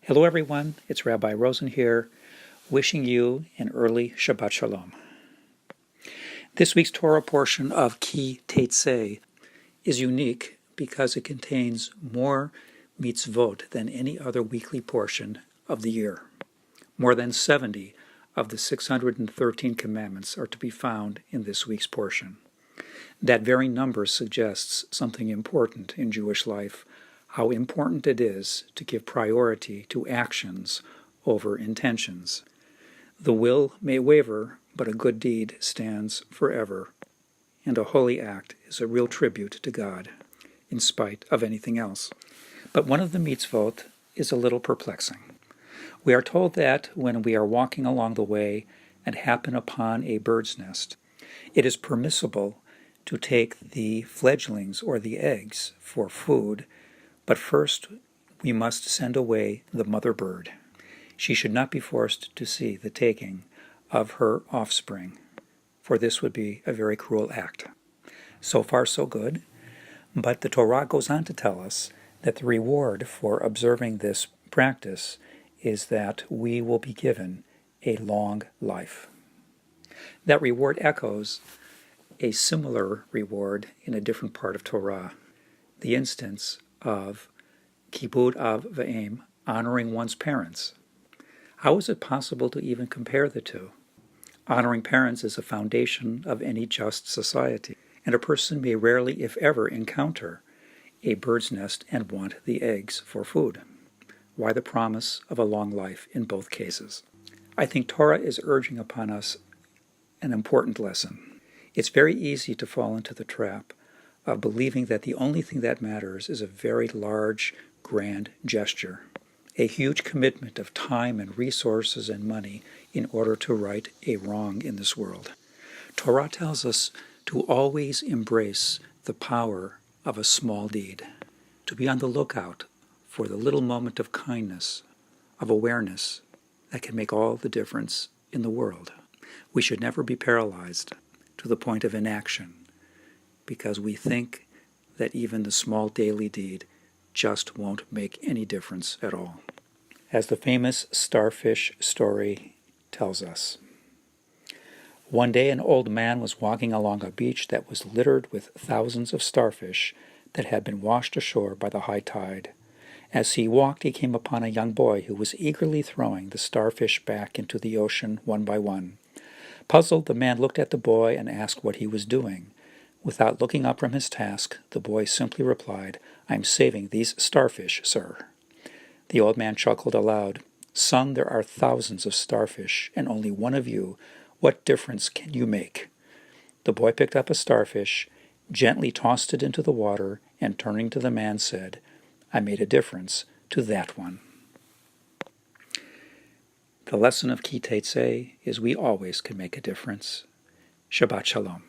Hello everyone, it's Rabbi Rosen here, wishing you an early Shabbat Shalom. This week's Torah portion of Teitzei is unique because it contains more mitzvot than any other weekly portion of the year. More than 70 of the 613 commandments are to be found in this week's portion. That very number suggests something important in Jewish life, how important it is to give priority to actions over intentions. The will may waver, but a good deed stands forever, and a holy act is a real tribute to God, in spite of anything else. But one of the mitzvot is a little perplexing. We are told that when we are walking along the way and happen upon a bird's nest, it is permissible to take the fledglings or the eggs for food, but first we must send away the mother bird. She should not be forced to see the taking of her offspring, for this would be a very cruel act. So far, so good, but the Torah goes on to tell us that the reward for observing this practice is that we will be given a long life. That reward echoes a similar reward in a different part of Torah, the instance of kibud av v'em, honoring one's parents. How is it possible to even compare the two? Honoring parents is a foundation of any just society, and a person may rarely, if ever, encounter a bird's nest and want the eggs for food. Why the promise of a long life in both cases? I think Torah is urging upon us an important lesson. It's very easy to fall into the trap of believing that the only thing that matters is a very large, grand gesture, a huge commitment of time and resources and money in order to right a wrong in this world. Torah tells us to always embrace the power of a small deed, to be on the lookout for the little moment of kindness, of awareness that can make all the difference in the world. We should never be paralyzed to the point of inaction because we think that even the small daily deed just won't make any difference at all. As the famous Starfish story tells us, one day an old man was walking along a beach that was littered with thousands of starfish that had been washed ashore by the high tide. As he walked, he came upon a young boy who was eagerly throwing the starfish back into the ocean one by one. Puzzled, the man looked at the boy and asked what he was doing. Without looking up from his task, the boy simply replied, "I'm saving these starfish, sir." The old man chuckled aloud. "Son, there are thousands of starfish, and only one of you. What difference can you make?" The boy picked up a starfish, gently tossed it into the water, and turning to the man said, "I made a difference to that one." The lesson of Teitzei is we always can make a difference. Shabbat Shalom.